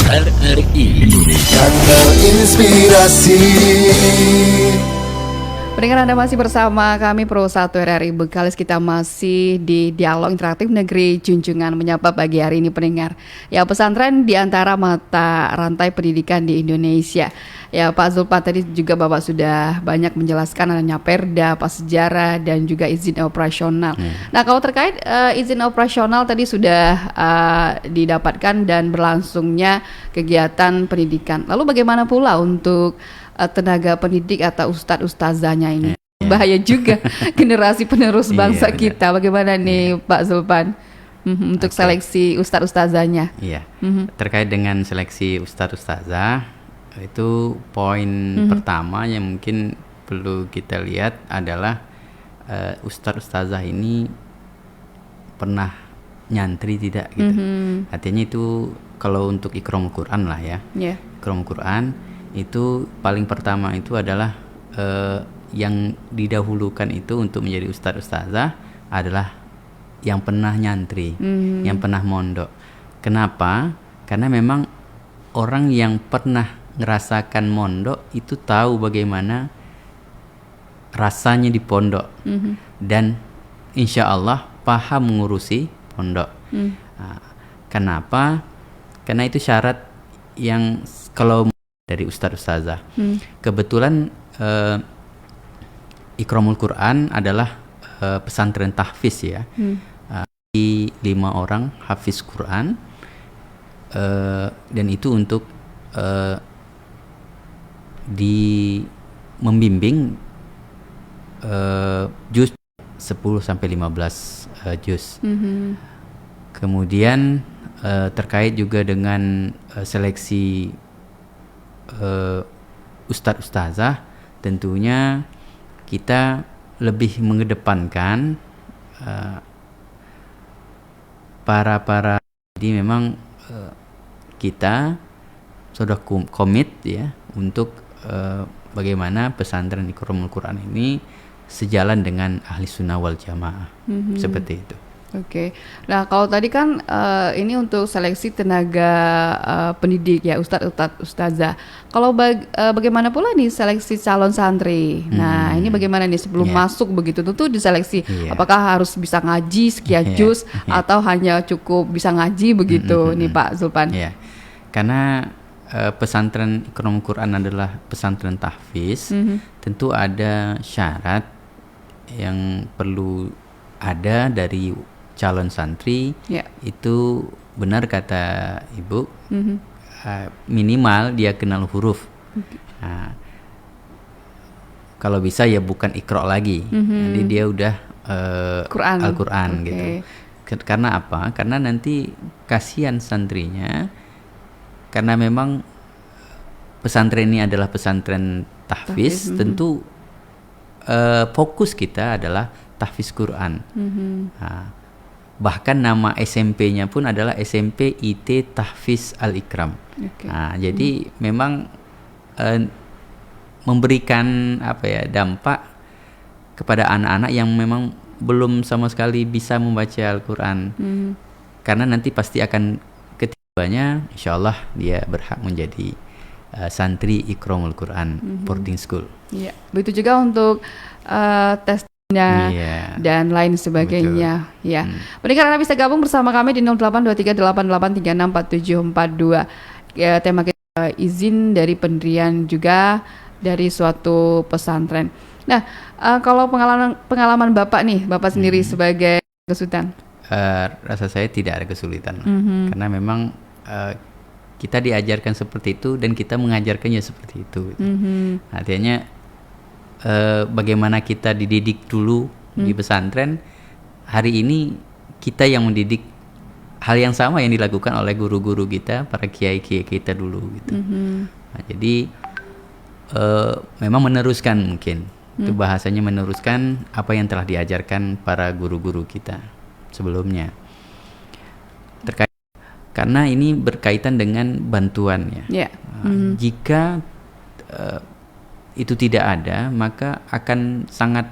RRI Indonesia Inspirasi. Pendengar, Anda masih bersama kami Pro 1 RRI Bengkalis. Kita masih di Dialog Interaktif Negeri Junjungan menyapa pagi hari ini pendengar. Ya, pesantren di antara mata rantai pendidikan di Indonesia. Ya, Pak Zulpan, tadi juga Bapak sudah banyak menjelaskan adanya perda, apa sejarah dan juga izin operasional. Nah, kalau terkait izin operasional tadi sudah didapatkan dan berlangsungnya kegiatan pendidikan. Lalu bagaimana pula untuk tenaga pendidik atau ustadz-ustazahnya ini? Bahaya juga generasi penerus bangsa kita. Bagaimana nih Pak Zulpan untuk seleksi ustadz-ustazahnya? Iya, terkait dengan seleksi ustadz-ustazah, itu poin pertama yang mungkin perlu kita lihat adalah ustadz-ustazah ini pernah nyantri tidak gitu. Artinya itu kalau untuk Iqra'ul Quran lah ya. Iqra'ul Quran itu paling pertama itu adalah yang didahulukan itu untuk menjadi ustadz-ustazah adalah yang pernah nyantri, yang pernah mondok. Kenapa? Karena memang orang yang pernah ngerasakan mondok itu tahu bagaimana rasanya di pondok dan insya Allah paham mengurusi pondok. Kenapa? Karena itu syarat yang kalau dari ustadz-ustazah. Kebetulan Iqra'ul Quran adalah pesantren tahfiz ya. Di 5 orang hafiz Quran dan itu untuk membimbing juz 10 sampai 15 juz. Kemudian terkait juga dengan seleksi ustadz-ustazah, tentunya kita lebih mengedepankan para jadi memang kita sudah komit ya untuk bagaimana pesantren Iqra'ul Quran ini sejalan dengan ahli sunnah wal jamaah seperti itu. Oke. Nah, kalau tadi kan ini untuk seleksi tenaga pendidik ya, ustazah. Kalau bagaimana pula nih seleksi calon santri? Nah, ini bagaimana nih sebelum masuk begitu? Tentu diseleksi. Apakah harus bisa ngaji sekian juz atau hanya cukup bisa ngaji begitu nih Pak Zulpan? Karena pesantren Iqra'ul Quran adalah pesantren tahfiz, tentu ada syarat yang perlu ada dari calon santri. Itu benar kata Ibu, minimal dia kenal huruf. Kalau bisa ya bukan Iqra' lagi, jadi dia udah Al-Quran gitu. Karena apa? Karena nanti kasihan santrinya, karena memang pesantren ini adalah pesantren tahfiz, tentu fokus kita adalah tahfiz Quran. Bahkan nama SMP-nya pun adalah SMP IT Tahfiz Al-Ikram. Jadi memang memberikan dampak kepada anak-anak yang memang belum sama sekali bisa membaca Al-Quran. Karena nanti pasti akan ketiganya insyaallah dia berhak menjadi santri Iqra'ul Quran boarding school. Begitu juga untuk tes dan lain sebagainya. Pendengar, Anda bisa gabung bersama kami di 082388364742. Tema kita izin dari pendirian juga dari suatu pesantren. Nah, kalau pengalaman Bapak nih, Bapak sendiri sebagai kesulitan? Rasa saya tidak ada kesulitan, karena memang kita diajarkan seperti itu dan kita mengajarkannya seperti itu. Artinya bagaimana kita dididik dulu di pesantren, hari ini kita yang mendidik hal yang sama yang dilakukan oleh guru-guru kita, para kiai-kiai kita dulu gitu. Jadi memang meneruskan, mungkin itu bahasanya meneruskan apa yang telah diajarkan para guru-guru kita sebelumnya. Karena ini berkaitan dengan bantuan ya. Jika itu tidak ada, maka akan sangat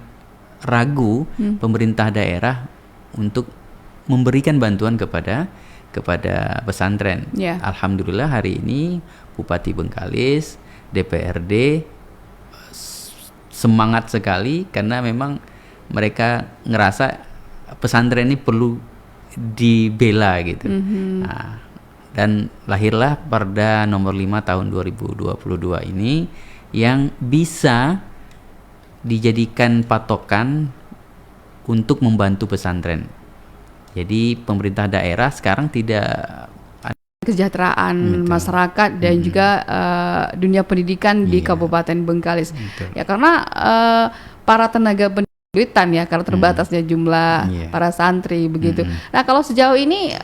ragu pemerintah daerah untuk memberikan bantuan kepada kepada pesantren. Ya. Alhamdulillah hari ini Bupati Bengkalis, DPRD semangat sekali karena memang mereka ngerasa pesantren ini perlu dibela gitu. Nah, dan lahirlah Perda nomor 5 tahun 2022 ini yang bisa dijadikan patokan untuk membantu pesantren. Jadi pemerintah daerah sekarang tidak kesejahteraan Betul. masyarakat dan juga dunia pendidikan di Iya. Kabupaten Bengkalis. Betul. Ya karena para tenaga pendidikan ya karena terbatasnya jumlah Iya. para santri begitu. Nah, kalau sejauh ini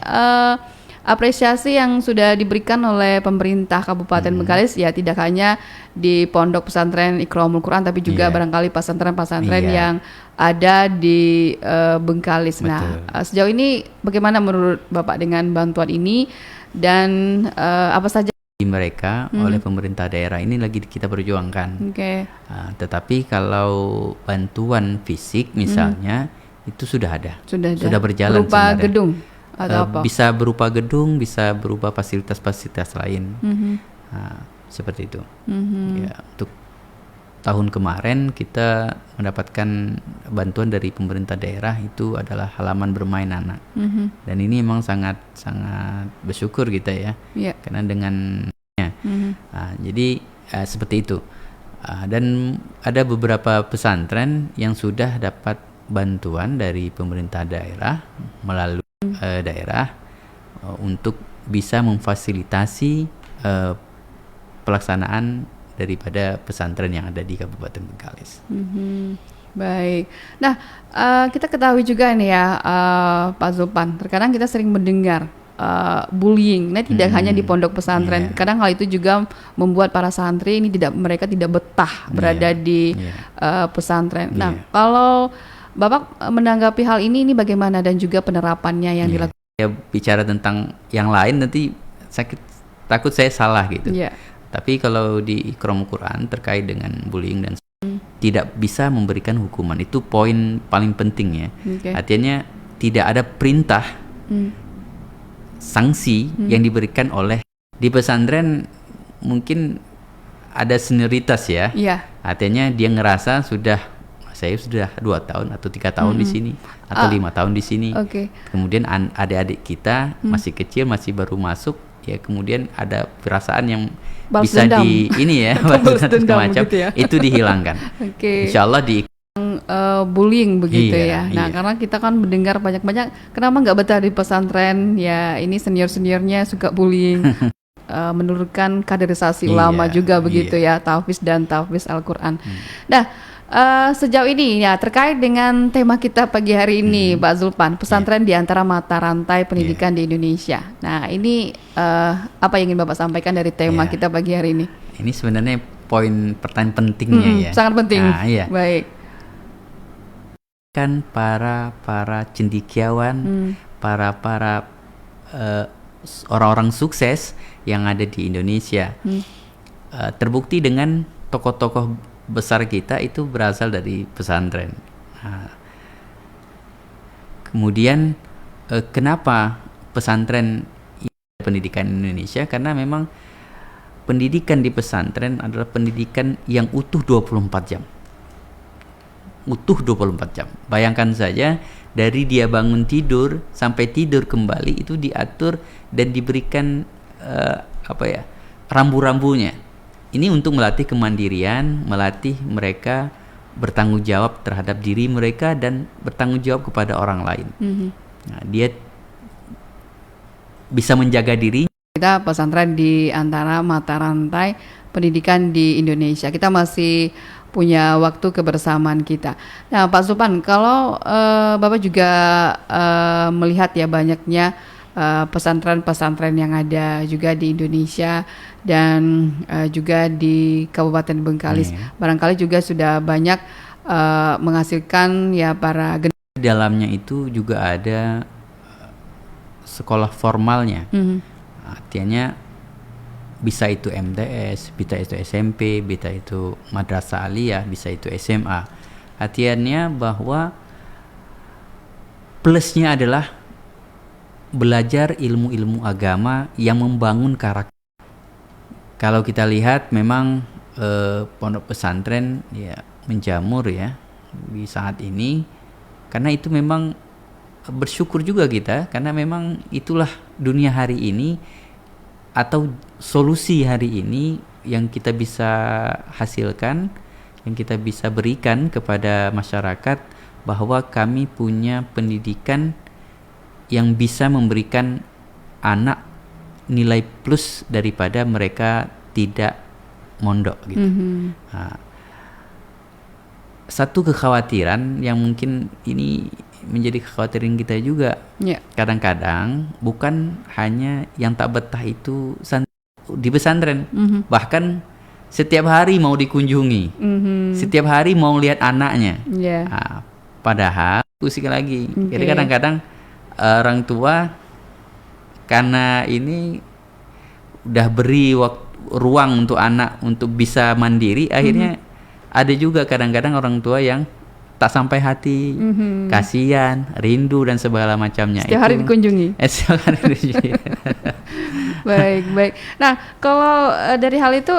apresiasi yang sudah diberikan oleh pemerintah Kabupaten Bengkalis ya tidak hanya di pondok pesantren Iqramul Quran tapi juga Iya. barangkali pesantren-pesantren Iya. yang ada di Bengkalis. Nah, Betul. sejauh ini bagaimana menurut Bapak dengan bantuan ini dan apa saja? mereka oleh pemerintah daerah ini lagi kita perjuangkan. Oke. Tetapi kalau bantuan fisik misalnya itu sudah ada, Sudah berjalan berupa sebenarnya. gedung atau apa? Bisa berupa gedung, bisa berupa fasilitas-fasilitas lain. Seperti itu. Ya, untuk tahun kemarin kita mendapatkan bantuan dari pemerintah daerah itu adalah halaman bermain anak. Dan ini memang sangat bersyukur kita ya. Iya. Karena dengan jadi seperti itu. Dan ada beberapa pesantren yang sudah dapat bantuan dari pemerintah daerah melalui daerah untuk bisa memfasilitasi pelaksanaan daripada pesantren yang ada di Kabupaten Bengkalis. Baik. Nah, kita ketahui juga nih ya, Pak Zulpan. Terkadang kita sering mendengar bullying. Nah, tidak hanya di pondok pesantren. Iya. Kadang hal itu juga membuat para santri ini mereka tidak betah berada di pesantren. Nah, Iya. kalau Bapak menanggapi hal ini bagaimana dan juga penerapannya yang dilakukan? Ya bicara tentang yang lain nanti takut saya salah gitu. Iya. Tapi kalau di Iqramul Quran terkait dengan bullying dan tidak bisa memberikan hukuman, itu poin paling penting ya. Oke. Artinya tidak ada perintah sanksi yang diberikan oleh di pesantren. Mungkin ada senioritas ya. Iya. Artinya dia ngerasa saya sudah 2 tahun atau 3 tahun di sini atau 5 tahun di sini. Oke. Kemudian adik-adik kita masih kecil, masih baru masuk, ya kemudian ada perasaan yang Balas bisa dendam. Balas balas dendam macam gitu ya. itu dihilangkan. Oke. Insya Allah di Bullying begitu Iya, ya. Nah, iya. karena kita kan mendengar banyak-banyak, kenapa nggak betah di pesantren? Ya, ini senior-seniornya suka bullying. Menurunkan kaderisasi Iya, ulama juga begitu ya, tahfiz dan tahfiz Al-Quran. Nah, sejauh ini ya terkait dengan tema kita pagi hari ini, Pak Zulpan, pesantren di antara mata rantai pendidikan di Indonesia. Nah, ini apa yang ingin Bapak sampaikan dari tema Iya. kita pagi hari ini? ini sebenarnya poin pertanyaan pentingnya ya. Sangat penting. Nah, iya. Baik. Kan para cendekiawan, para orang-orang sukses yang ada di Indonesia, terbukti dengan tokoh-tokoh besar kita itu berasal dari pesantren. Nah, kemudian kenapa pesantren pendidikan Indonesia? Karena memang pendidikan di pesantren adalah pendidikan yang utuh 24 jam. Utuh 24 jam. Bayangkan saja dari dia bangun tidur sampai tidur kembali itu diatur dan diberikan rambu-rambunya. Ini untuk melatih kemandirian, melatih mereka bertanggung jawab terhadap diri mereka dan bertanggung jawab kepada orang lain. Nah, dia bisa menjaga diri. Kita pesantren di antara mata rantai pendidikan di Indonesia. Kita masih punya waktu kebersamaan kita. Nah, Pak Zulpan, kalau Bapak juga melihat ya banyaknya pesantren-pesantren yang ada juga di Indonesia dan juga di Kabupaten Bengkalis. Barangkali juga sudah banyak menghasilkan ya para Di dalamnya itu juga ada sekolah formalnya. Artinya bisa itu MTS, bisa itu SMP, bisa itu madrasah aliyah, bisa itu SMA. Artinya bahwa plusnya adalah belajar ilmu-ilmu agama yang membangun karakter. Kalau kita lihat memang pondok pesantren ya menjamur ya di saat ini, karena itu memang bersyukur juga kita, karena memang itulah dunia hari ini atau solusi hari ini yang kita bisa hasilkan, yang kita bisa berikan kepada masyarakat, bahwa kami punya pendidikan yang bisa memberikan anak nilai plus daripada mereka tidak mondok gitu. Nah, satu kekhawatiran yang mungkin ini menjadi kekhawatiran kita juga, kadang-kadang bukan hanya yang tak betah itu di pesantren, bahkan setiap hari mau dikunjungi, setiap hari mau lihat anaknya. Nah, padahal pusing lagi. Jadi kadang-kadang orang tua karena ini udah beri ruang untuk anak untuk bisa mandiri, akhirnya ada juga kadang-kadang orang tua yang tak sampai hati, kasihan, rindu dan segala macamnya. Setiap hari dikunjungi. Setiap hari dikunjungi. Baik. Nah, kalau dari hal itu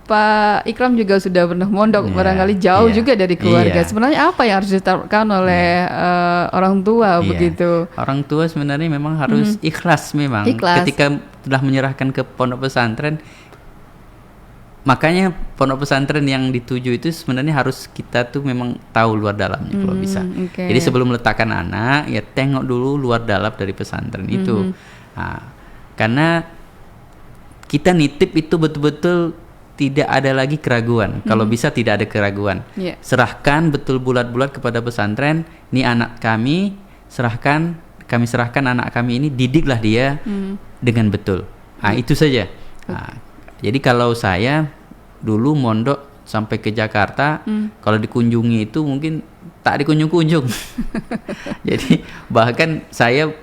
Pak Ikram juga sudah pernah mondok, barangkali jauh juga dari keluarga. Sebenarnya apa yang harus diterapkan oleh orang tua begitu? Orang tua sebenarnya memang harus ikhlas memang. Ketika sudah menyerahkan ke pondok pesantren. Makanya pondok pesantren yang dituju itu sebenarnya harus kita tuh memang tahu luar dalamnya kalau bisa. Jadi sebelum meletakkan anak, ya tengok dulu luar dalam dari pesantren itu. Nah, karena kita nitip itu betul-betul tidak ada lagi keraguan. Kalau bisa tidak ada keraguan. Serahkan betul bulat-bulat kepada pesantren. Ini anak kami, kami serahkan anak kami ini, didiklah dia dengan betul. Nah, itu saja. Nah, jadi kalau saya dulu mondok sampai ke Jakarta, kalau dikunjungi itu mungkin tak dikunjung-kunjung. Jadi bahkan saya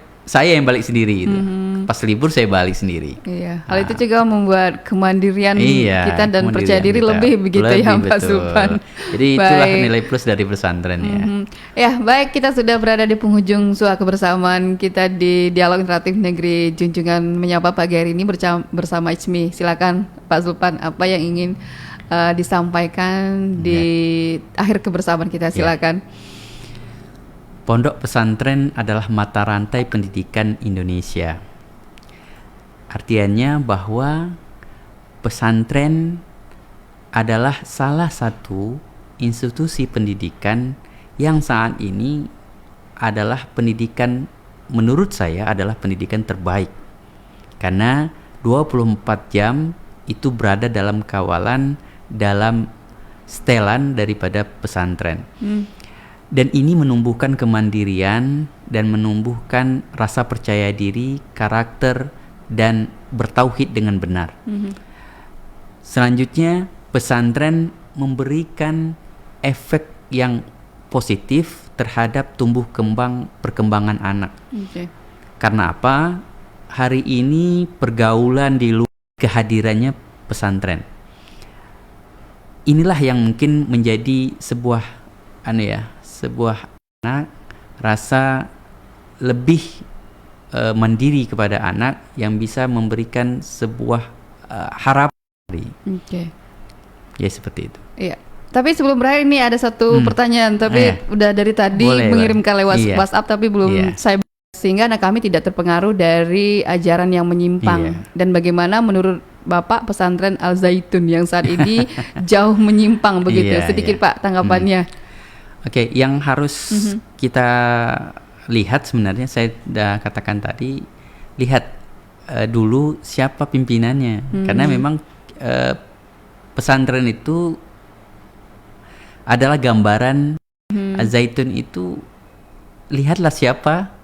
yang balik sendiri gitu. Pas libur saya balik sendiri. Hal itu juga membuat kemandirian kita dan percaya diri kita lebih begitu ya Pak Sulpan. Jadi itulah nilai plus dari pesantren ya. Ya, baik, kita sudah berada di penghujung suara kebersamaan kita di Dialog Interaktif Negeri Junjungan Menyapa pagi hari ini bersama Ijmi. Silakan Pak Sulpan, apa yang ingin disampaikan di akhir kebersamaan kita, silakan. Pondok pesantren adalah mata rantai pendidikan Indonesia. Artinya bahwa pesantren adalah salah satu institusi pendidikan yang saat ini adalah pendidikan, menurut saya adalah pendidikan terbaik. Karena 24 jam itu berada dalam kawalan, dalam setelan daripada pesantren. Dan ini menumbuhkan kemandirian dan menumbuhkan rasa percaya diri, karakter, dan bertauhid dengan benar. Selanjutnya, pesantren memberikan efek yang positif terhadap tumbuh kembang perkembangan anak. Karena apa? Hari ini pergaulan di luar kehadirannya pesantren. Inilah yang mungkin menjadi sebuah anak rasa lebih mandiri kepada anak yang bisa memberikan sebuah harapan. Ya seperti itu. Iya. Tapi sebelum berakhir ini ada satu pertanyaan, tapi udah dari tadi mengirimkan lewat WhatsApp tapi belum saya, sehingga anak kami tidak terpengaruh dari ajaran yang menyimpang. Dan bagaimana menurut Bapak pesantren Al Zaitun yang saat ini jauh menyimpang begitu? Sedikit Pak tanggapannya. Oke, yang harus kita lihat sebenarnya saya sudah katakan tadi, lihat dulu siapa pimpinannya. Karena memang pesantren itu adalah gambaran Zaitun itu, lihatlah siapa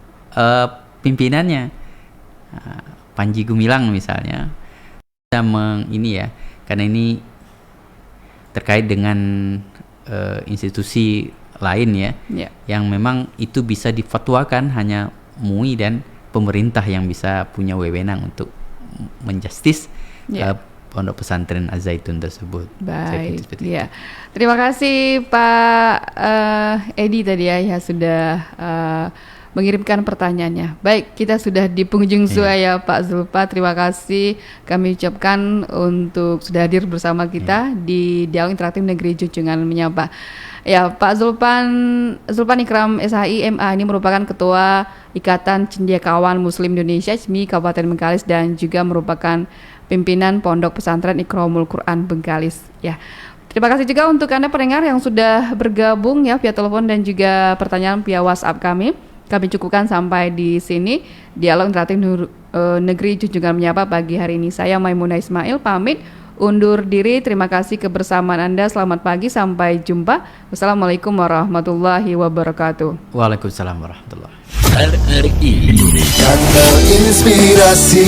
pimpinannya. Panji Gumilang misalnya, kita karena ini terkait dengan institusi lain yang memang itu bisa difatwakan hanya MUI dan pemerintah yang bisa punya wewenang untuk menjustis pondok pesantren Az-Zaitun tersebut. Baik, terima kasih Pak Edi tadi ya sudah mengirimkan pertanyaannya. Baik, kita sudah di penghujung ya Pak Zulpan. Terima kasih kami ucapkan untuk sudah hadir bersama kita di Dialog Interaktif Negeri Junjungan Menyapa. Ya, Pak Zulpan Ikram SHI MA ini merupakan Ketua Ikatan Cendekiawan Muslim Indonesia ISMI Kabupaten Bengkalis dan juga merupakan pimpinan Pondok Pesantren Iqramul Quran Bengkalis. Ya. Terima kasih juga untuk Anda pendengar yang sudah bergabung ya via telepon dan juga pertanyaan via WhatsApp kami. Kami cukupkan sampai di sini Dialog Interaktif Negeri Junjungan Menyapa pagi hari ini. Saya Maimunah Ismail pamit undur diri. Terima kasih kebersamaan Anda. Selamat pagi, sampai jumpa. Wassalamualaikum warahmatullahi wabarakatuh. Waalaikumsalam warahmatullahi. RRI Indonesia. Kanal Inspirasi.